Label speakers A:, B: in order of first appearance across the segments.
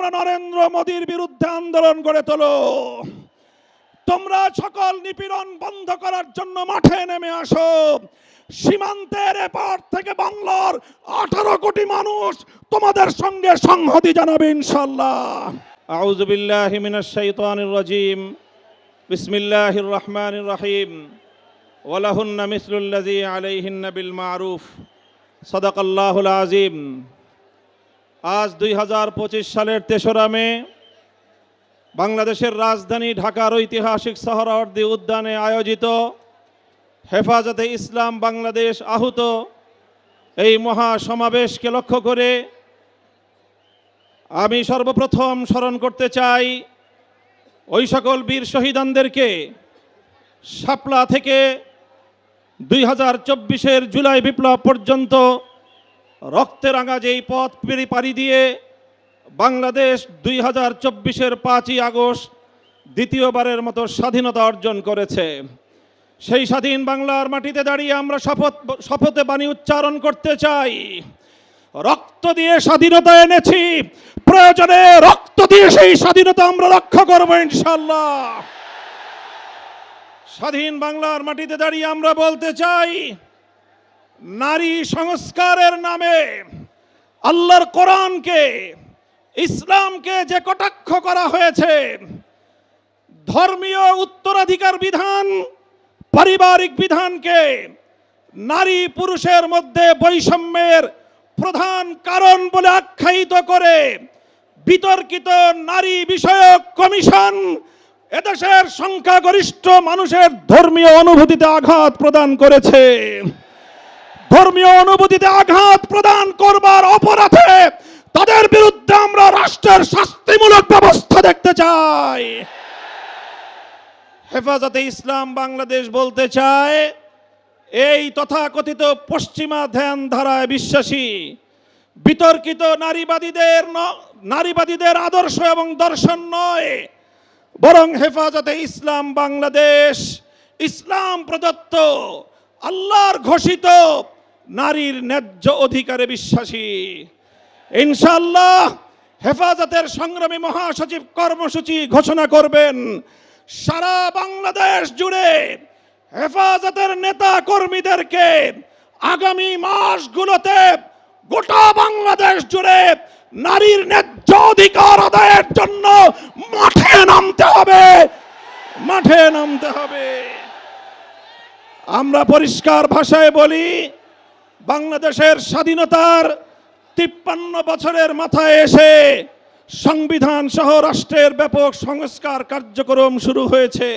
A: তোমরা নরেন্দ্র মোদীর বিরুদ্ধে আন্দোলন গড়ে তোলো। তোমরা সকল নিপীড়ন বন্ধ করার জন্য মাঠে নেমে আসো। সীমান্তের এপার থেকে বাংলার 18 কোটি মানুষ তোমাদের সঙ্গে সংহতি জানাবে ইনশাআল্লাহ।
B: আউযু বিল্লাহি মিনাশ শাইতানির রাজীম। বিসমিল্লাহির রহমানির রহিম। ওয়ালাহুন্না মিসলুল্লাযী আলাইহিন্না বিল মারুফ। সাদাকাল্লাহুল আযীম। আজ 2025 সালের 3রা মে বাংলাদেশের রাজধানী ঢাকার ঐতিহাসিক সোহরাওয়ার্দী উদ্যানে আয়োজিত হেফাজতে ইসলাম বাংলাদেশ আহুত এই মহা সমাবেশকে লক্ষ্য করে আমি সর্বপ্রথম স্মরণ করতে চাই ওই সকল বীর শহীদানদেরকে। শাপলা থেকে 2024-এর জুলাই বিপ্লব পর্যন্ত রক্তে রাঙা যেই পথ পাড়ি দিয়ে বাংলাদেশ 2024-এর 5ই আগস্ট দ্বিতীয়বারের মতো স্বাধীনতা অর্জন করেছে। সেই স্বাধীন বাংলার মাটিতে দাঁড়িয়ে আমরা শপথে বাণী উচ্চারণ করতে চাই, রক্ত দিয়ে স্বাধীনতা এনেছি, প্রয়োজনে রক্ত দিয়ে সেই স্বাধীনতা আমরা রক্ষা করব ইনশাআল্লাহ। স্বাধীন বাংলার মাটিতে দাঁড়িয়ে আমরা বলতে চাই, নারী সংস্কারের নামে আল্লাহর কোরআনকে, ইসলামকে যে কটাক্ষ করা হয়েছে, ধর্মীয় উত্তরাধিকার বিধান, পারিবারিক বিধানকে নারী পুরুষের মধ্যে বৈষম্যের প্রধান কারণ বলে আখ্যায়িত করে বিতর্কিত নারী বিষয়ক কমিশন এদেশের সংখ্যাগরিষ্ঠ মানুষের ধর্মীয় অনুভূতিতে আঘাত প্রদান করেছে। ধর্মীয় অনুভূতিতে আঘাত প্রদান করবার অপরাধে তাদের বিরুদ্ধে আমরা রাষ্ট্রের শাস্তিমূলক ব্যবস্থা দেখতে চাই। হেফাজতে ইসলাম বাংলাদেশ বলতে চায়, এই তথাকথিত পশ্চিমা ধ্যান ধারায় বিশ্বাসী বিতর্কিত নারীবাদীদের আদর্শ এবং দর্শন নয়, বরং হেফাজতে ইসলাম বাংলাদেশ ইসলাম প্রদত্ত আল্লাহর ঘোষিত নারীর ন্যায্য অধিকারে বিশ্বাসী। ইনশাআল্লাহ হেফাজতের সংগ্রামী মহাসচিব কর্মসূচি ঘোষণা করবেন। সারা বাংলাদেশ জুড়ে হেফাজতের নেতা কর্মীদেরকে আগামী মাসগুলোতে গোটা বাংলাদেশ জুড়ে নারীর ন্যায্য অধিকার আদায়ের জন্য মাঠে নামতে হবে, মাঠে নামতে হবে। আমরা পরিষ্কার ভাষায় বলি, বাংলাদেশের স্বাধীনতার 53 বছরের মাথায় এসে সংবিধান সহ রাষ্ট্রের ব্যাপক সংস্কার কার্যক্রম শুরু হয়েছে।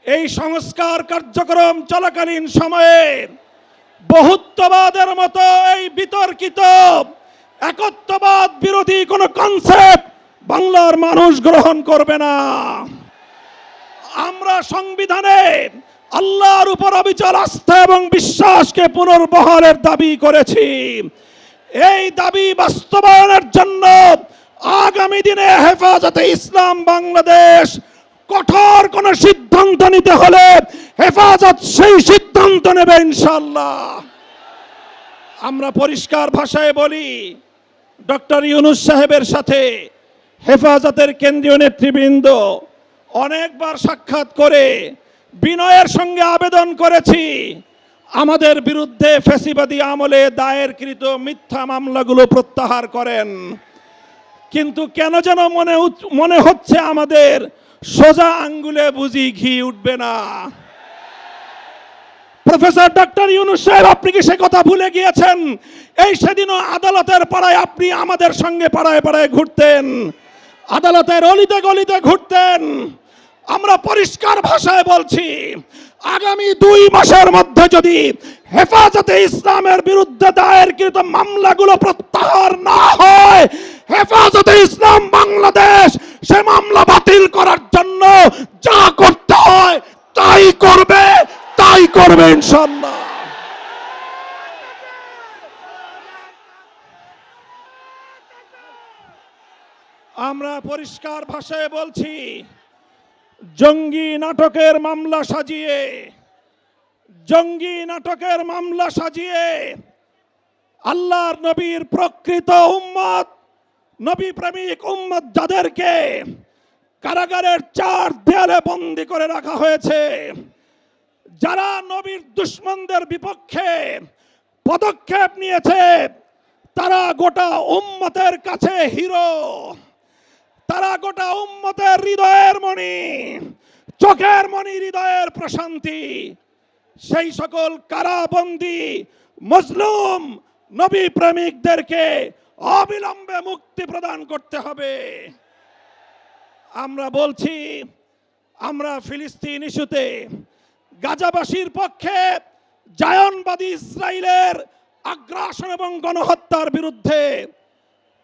B: এই সংস্কার কার্যক্রম চলাকালীন সময়ে বহুত্ববাদের মতো এই বিতর্কিত একত্ববাদ বিরোধী কোনো কনসেপ্ট বাংলার মানুষ গ্রহণ করবে না। আমরা সংবিধানে আল্লাহর উপর অবিচল আস্থা এবং বিশ্বাসকে পুনর্বহালের দাবি করেছি। এই দাবি বাস্তবায়নের জন্য আগামী দিনে হেফাজতে ইসলাম বাংলাদেশ কঠোর কোন সিদ্ধান্ত নিতে হলে হেফাজত সেই সিদ্ধান্ত নেবে ইনশাআল্লাহ। আমরা পরিষ্কার ভাষায় বলি, ডক্টর ইউনূস সাহেবের সাথে হেফাজতের কেন্দ্রীয় নেতৃবৃন্দ অনেকবার সাক্ষাৎ করে বিনয়ের সঙ্গে আবেদন করেছি, আমাদের বিরুদ্ধে ফ্যাসিবাদী আমলে দায়েরকৃত মিথ্যা মামলাগুলো প্রত্যাহার করেন। কিন্তু কেন যেন মনে হচ্ছে আমাদের সোজা আঙ্গুলে বুঝি ঘি উঠবে না। প্রফেসর ডক্টর ইউনূস সাহেব, আপনি কি সে কথা ভুলে গিয়েছেন? এই সেদিনও আদালতের পাড়ায় আপনি আমাদের সঙ্গে পাড়ায় পাড়ায় ঘুরতেন, আদালতের অলিতে গলিতে ঘুরতেন। আমরা পরিষ্কার ভাষায় বলছি, আগামী 2 মাসের মধ্যে যদি হেফাজতে ইসলামের বিরুদ্ধে দায়েরকৃত মামলাগুলো প্রত্যাহার না হয়, হেফাজতে ইসলাম বাংলাদেশ সে মামলা বাতিল করার জন্য যা করতে হয় তাই করবে, তাই করবে ইনশাআল্লাহ। আমরা পরিষ্কার ভাষায় বলছি, জঙ্গি নাটকের মামলা সাজিয়ে আল্লাহর নবীর প্রকৃত উম্মত নবী প্রেমিক উম্মত যাদেরকে কারাগারের 4 দেয়ালে বন্দী করে রাখা হয়েছে, যারা নবীর দুশমনদের বিপক্ষে পদক্ষেপ নিয়েছে, তারা গোটা উম্মতের কাছে হিরো, তারা গোটা উম্মতের হৃদয়ের মণি, চোখের মণি, হৃদয়ের প্রশান্তি। সেই সকল কারাবন্দী মজলুম নবী প্রেমিকদেরকে অবিলম্বে মুক্তি প্রদান করতে হবে। আমরা বলছি, আমরা ফিলিস্তিন ইস্যুতে গাজাবাসীর পক্ষে, জায়নবাদী ইসরায়েলের আগ্রাসন এবং গণহত্যার বিরুদ্ধে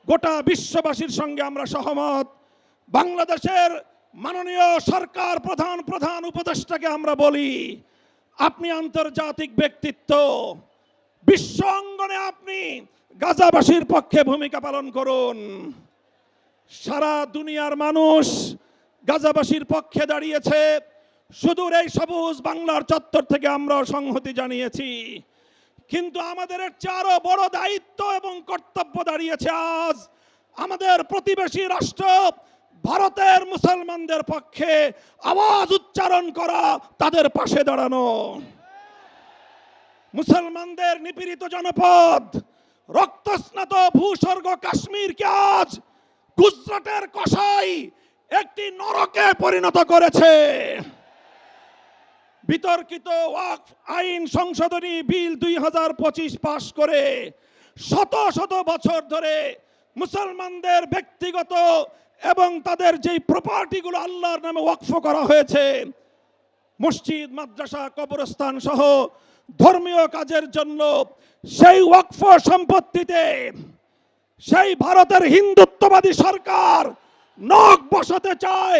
B: গোটা বিশ্ববাসীর সঙ্গে আমরা সহমত। বাংলাদেশের মাননীয় সরকার প্রধান উপদেষ্টাকে আমরা বলি, আপনি আন্তর্জাতিক ব্যক্তিত্ব, বিশ্ব অঙ্গনে আপনি গাজাবাসীর পক্ষে ভূমিকা পালন করুন। সারা দুনিয়ার মানুষ গাজাবাসীর পক্ষে দাঁড়িয়েছে। সুদূর এই সবুজ বাংলার চত্বর থেকে আমরাও সংহতি জানিয়েছি, কিন্তু আমাদের এর চেয়ে আরো বড় দায়িত্ব এবং কর্তব্য দাঁড়িয়েছে আজ আমাদের প্রতিবেশী রাষ্ট্র ভারতের মুসলমানদের পক্ষে আওয়াজ উচ্চারণ করা, তাদের পাশে দাঁড়ানো। মুসলমানদের নিপীড়িত জনপদ, রক্তস্নাত ভূস্বর্গ কাশ্মীরকে আজ গুজরাটের কসাই একটি নরকে পরিণত করেছে। বিতর্কিত ওয়াকফ আইন সংশোধনী বিল 2025 পাশ করে শত শত বছর ধরে মুসলমানদের ব্যক্তিগত এবং তাদের যেই প্রপার্টিগুলো আল্লাহর নামে ওয়াকফ করা হয়েছে, মসজিদ, মাদ্রাসা, কবরস্থান সহ ধর্মীয় কাজের জন্য, সেই ওয়াকফ সম্পত্তিতে সেই ভারতের হিন্দুত্ববাদী সরকার নখ বসাতে চায়,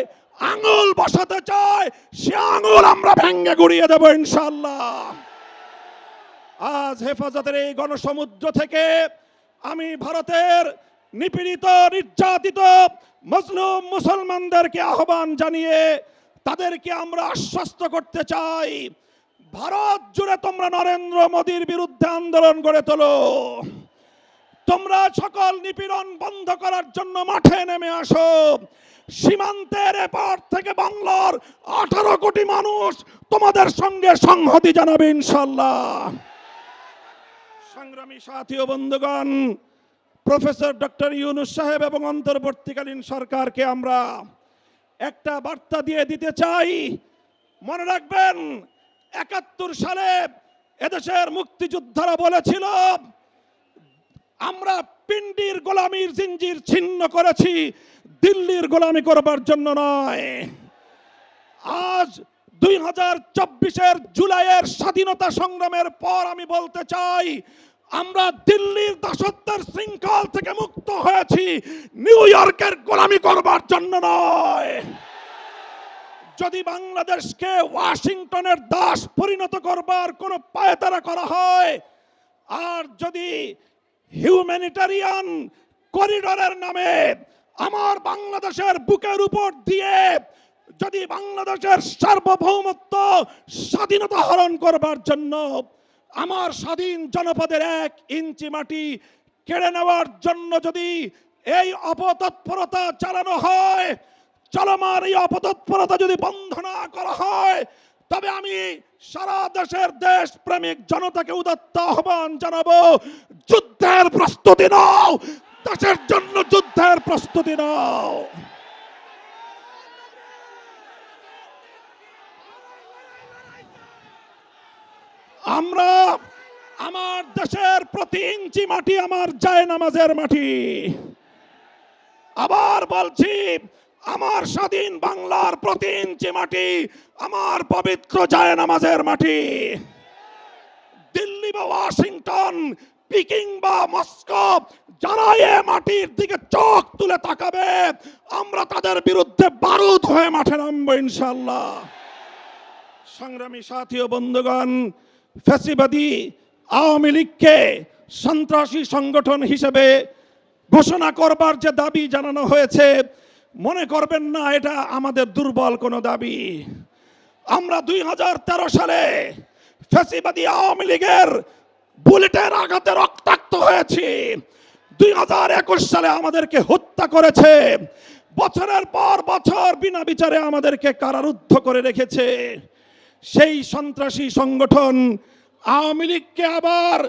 B: আঙুল বসাতে চায়। সে আঙুল আমরা ভেঙে গুড়িয়ে দেব ইনশাআল্লাহ। আজ হেফাজতের এই গণসমুদ্র থেকে আমি ভারতের নিপীড়িত, নির্যাতিত মজলুম মুসলমানদেরকে আহ্বান জানিয়ে তাদেরকে আমরা আশ্বস্ত করতে চাই, ভারত জুড়ে তোমরা নরেন্দ্র মোদীর বিরুদ্ধে আন্দোলন গড়ে তোলো। তোমরা সকল নিপীড়ন বন্ধ করার জন্য মাঠে নেমে আসো। সীমান্তের এপার থেকে বাংলার 18 কোটি মানুষ তোমাদের সঙ্গে সংহতি জানাবে ইনশাআল্লাহ। সংগ্রামী সাথী ও বন্ধুগণ, প্রফেসর ডক্টর ইউনূস সাহেব এবং অন্তর্বর্তীকালীন সরকারকে আমরা একটা বার্তা দিয়ে দিতে চাই। মনে রাখবেন, 71 সালে এদেশের মুক্তিযোদ্ধারা বলেছিল, আমরা পিন্ডির গোলামির জিঞ্জির ছিন্ন করেছি, দিল্লির গোলামি করবার জন্য নয়। আজ 2024-এর জুলাইয়ের স্বাধীনতা সংগ্রামের পর আমি বলতে চাই, আমরা দিল্লির দাসত্বের শৃঙ্খল থেকে মুক্ত হয়েছি, নিউ ইয়র্কের গোলামি করবার জন্য নয়। যদি বাংলাদেশকে ওয়াশিংটনের দাস পরিণত করবার কোনো পায়তারা করা হয়, আর যদি হিউম্যানিটারিয়ান করিডোরের নামে আমার বাংলাদেশের বুকের উপর দিয়ে যদি বাংলাদেশের সার্বভৌমত্ব, স্বাধীনতা হরণ করবার জন্য, আমার স্বাধীন জনপদের 1 ইঞ্চি মাটি কেড়ে নেওয়ার জন্য যদি এই অপতৎপরতা চালানো হয়, চলমান এই অপতৎপরতা যদি বন্ধ না করা হয়, তবে আমি সারা দেশের দেশ প্রেমিক জনতাকে উদাত্ত আহ্বান জানাবো, যুদ্ধের প্রস্তুতি নাও, দেশের জন্য যুদ্ধের প্রস্তুতি নাও। আমরা আমার দেশের প্রতি ইঞ্চি মাটি আমার জায়নামাজের মাটি। আবার বলছি, আমার স্বাধীন বাংলার প্রতি ইঞ্চি মাটি আমার পবিত্র জায়নামাজের মাটি। দিল্লি বা ওয়াশিংটন, পিকিং বা মস্কো, যারা এ মাটির দিকে চোখ তুলে তাকাবে, আমরা তাদের বিরুদ্ধে বারুদ হয়ে মাঠে নামবো ইনশাআল্লাহ। সংগ্রামী সাথী ও বন্ধুগণ, ফ্যাসিবাদী আওয়ামী লীগকে সন্ত্রাসী সংগঠন হিসেবে ঘোষণা করবার যে দাবি জানানো হয়েছে, মনে করবেন না এটা আমাদের দুর্বল কোনো দাবি। আমরা 2013 সালে ফ্যাসিবাদী আওয়ামী লীগের বুলেটের আঘাতে রক্তাক্ত হয়েছি। 2021 সালে আমাদেরকে হত্যা করেছে, বছরের পর বছর বিনা বিচারে আমাদেরকে কারারুদ্ধ করে রেখেছে। সেই সন্ত্রাসী সংগঠন আওয়ামী লীগকে আবার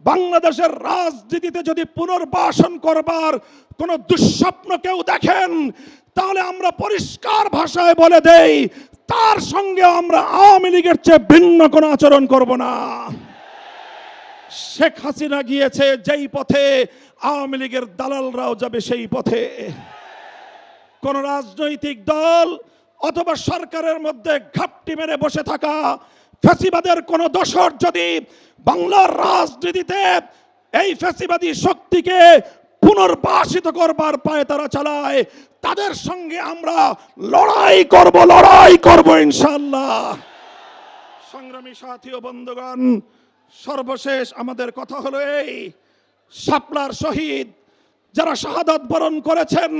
B: বাংলাদেশের রাজনীতিতে যদি পুনর্বাসন করবার কোন দুঃস্বপ্ন কেউ দেখেন, তাহলে আমরা পরিষ্কার ভাষায় বলে দেই, তার সঙ্গে আমরা আওয়ামী লীগের চেয়ে ভিন্ন কোনো আচরণ করব না। শেখ হাসিনা গিয়েছে যেই পথে, আওয়ামী লীগের দালালরাও যাবে সেই পথে। কোন রাজনৈতিক দল অথবা সরকারের মধ্যে ঘাপটি মেরে বসে থাকা ফ্যাসিবাদের কোন দোসর যদি বাংলার রাজনীতিতে এই ফ্যাসিবাদী শক্তিকে পুনর্বাসিত করবার পায়ে তারা চালায়, তাদের সঙ্গে আমরা লড়াই করব ইনশাআল্লাহ। সংগ্রামী সাথী ও বন্ধুগণ, সর্বশেষ আমাদের কথা হলো এই, শাপলার শহীদ যারা শাহাদাত বরণ করেছেন,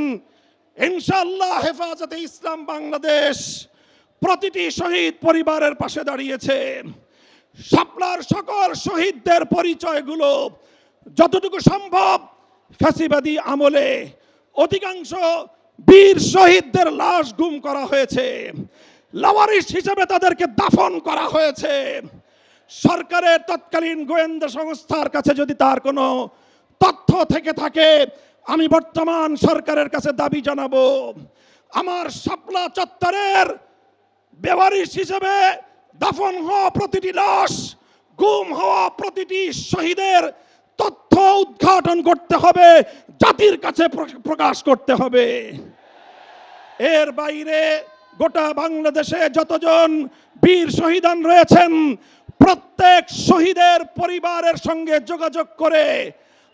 B: ইনশাআল্লাহ হেফাজতে ইসলাম বাংলাদেশ প্রতিটি শহীদ পরিবারের পাশে দাঁড়িয়েছে। শাপলার সকল শহীদদের পরিচয়গুলো যতটুকু সম্ভব ফ্যাসিবাদী আমলে অধিকাংশ বীর শহীদদের লাশ গুম করা হয়েছে, লাওয়ারিশ হিসেবে তাদেরকে দাফন করা হয়েছে। সরকারের তৎকালীন গোয়েন্দা সংস্থার কাছে যদি তার কোনো তথ্য থেকে থাকে, আমি বর্তমান সরকারের কাছে দাবি জানাবো, আমার শাপলা চত্বরের বেওয়ারিশ হিসেবে দাফন হওয়া প্রতিটি লাশ, গুম হওয়া প্রতিটি শহীদের তথ্য উদ্ঘাটন করতে হবে, জাতির কাছে প্রকাশ করতে হবে। এর বাইরে গোটা বাংলাদেশে যতজন বীর শহীদান রয়েছেন, প্রত্যেক শহীদের পরিবারের সঙ্গে যোগাযোগ করে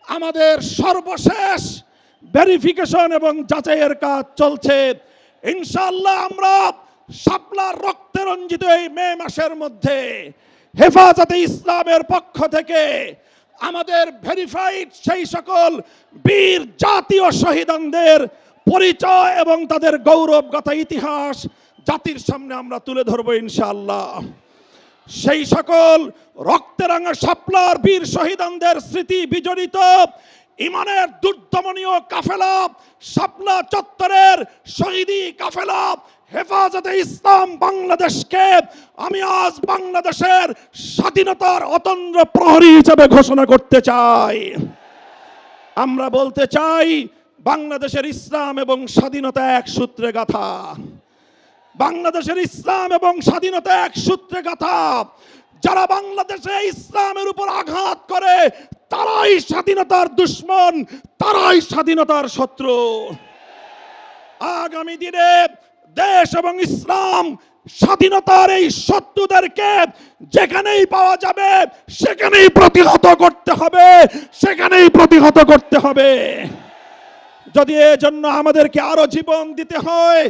B: আমাদের সর্বশেষ ভেরিফিকেশন এবং যাচাইয়ের কাজ চলছে। ইনশাআল্লাহ আমরা শাপলার রক্তে রঞ্জিত এই মে মাসের মধ্যে হেফাজতে ইসলামের পক্ষ থেকে আমাদের ভেরিফাইড সেই সকল বীর জাতীয় শহীদানদের পরিচয় এবং তাদের গৌরবগাথা ইতিহাস জাতির সামনে আমরা তুলে ধরবো ইনশাআল্লাহ। সেই সকল রক্তে রাঙা শাপলার বীর শহীদানদের স্মৃতি বিজড়িত ইমানের দুর্দমনীয় কাফেলা, শাপলা চত্বরের শহীদি কাফেলা হেফাজতে ইসলাম বাংলাদেশকে আমি আজ বাংলাদেশের স্বাধীনতার অতন্দ্র প্রহরী হিসেবে ঘোষণা করতে চাই। আমরা বলতে চাই, বাংলাদেশের ইসলাম এবং স্বাধীনতা এক সূত্রে গাঁথা। বাংলাদেশের ইসলাম এবং স্বাধীনতা এক সূত্রে গাঁথা। যারা বাংলাদেশে ইসলামের উপর আঘাত করে, তারাই স্বাধীনতার দুশ্মন, তারাই স্বাধীনতার শত্রু। আগামী দিনে দেশ এবং ইসলাম স্বাধীনতার এই শত্রুদেরকে যেখানেই পাওয়া যাবে সেখানেই প্রতিহত করতে হবে, সেখানেই প্রতিহত করতে হবে। যদি এজন্য আমাদেরকে আরো জীবন দিতে হয়,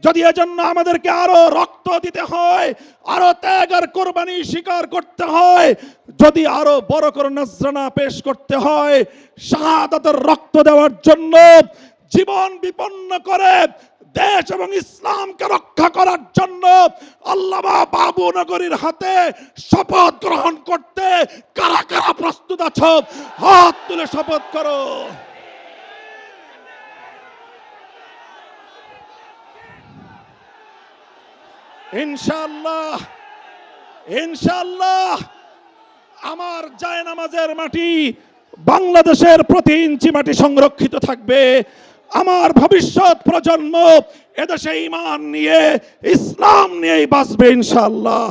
B: যদি এজন্য আমাদেরকে আরো রক্ত দিতে হয়, আরো ত্যাগ আর কোরবানি স্বীকার করতে হয়, যদি আরো বড় করে নজরানা পেশ করতে হয়, শাহাদাতের রক্ত দেওয়ার জন্য জীবন বিপন্ন করে দেশ এবং ইসলামকে রক্ষা করার জন্য আল্লামা বাবু নগরীর হাতে শপথ গ্রহণ করতে কারা কারা প্রস্তুত আছো? হাত তুলে শপথ করো। ইনশাআল্লাহ, ইনশাআল্লাহ আমার জায়নামাজের মাটি, বাংলাদেশের প্রতি ইঞ্চি মাটি সংরক্ষিত থাকবে। আমার ভবিষ্যৎ প্রজন্ম এদেশে ঈমান নিয়ে, ইসলাম নিয়েই বাঁচবে ইনশাআল্লাহ।